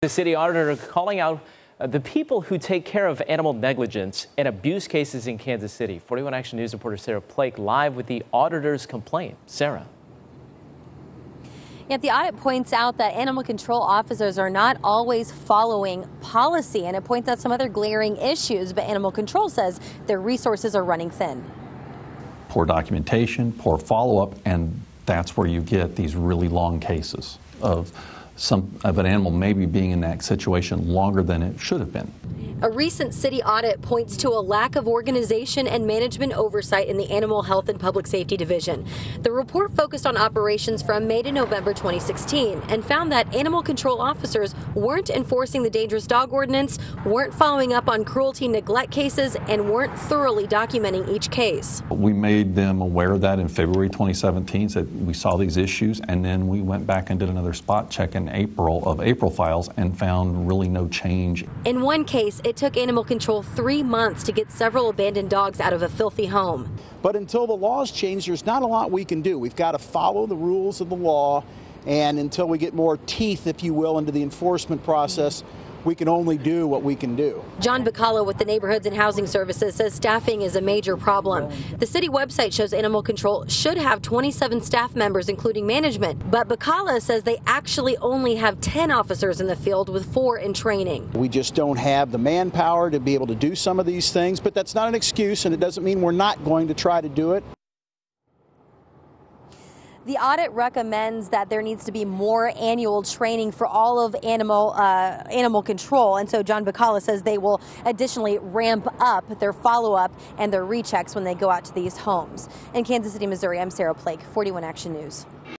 The city auditor calling out the people who take care of animal negligence and abuse cases in Kansas City. 41 Action News reporter Sarah Plake live with the auditor's complaint. Sarah. Yet the audit points out that animal control officers are not always following policy, and it points out some other glaring issues, but animal control says their resources are running thin. Poor documentation, poor follow-up, and that's where you get these really long cases of an animal maybe being in that situation longer than it should have been. A recent city audit points to a lack of organization and management oversight in the Animal Health and Public Safety Division. The report focused on operations from May to November 2016 and found that animal control officers weren't enforcing the dangerous dog ordinance, weren't following up on cruelty neglect cases, and weren't thoroughly documenting each case. We made them aware of that in February 2017, said we saw these issues, and then we went back and did another spot check in April files and found really no change. In one case, it took animal control 3 months to get several abandoned dogs out of a filthy home. But until the laws change, there's not a lot we can do. We've got to follow the rules of the law, and until we get more teeth, if you will, into the enforcement process, we can only do what we can do. John Bacala with the Neighborhoods and Housing Services says staffing is a major problem. The city website shows animal control should have 27 staff members, including management, but Bacala says they actually only have 10 officers in the field with 4 in training. We just don't have the manpower to be able to do some of these things, but that's not an excuse, and it doesn't mean we're not going to try to do it. The audit recommends that there needs to be more annual training for all of animal control, and so John Bacala says they will additionally ramp up their follow-up and their rechecks when they go out to these homes. In Kansas City, Missouri, I'm Sarah Plake, 41 Action News.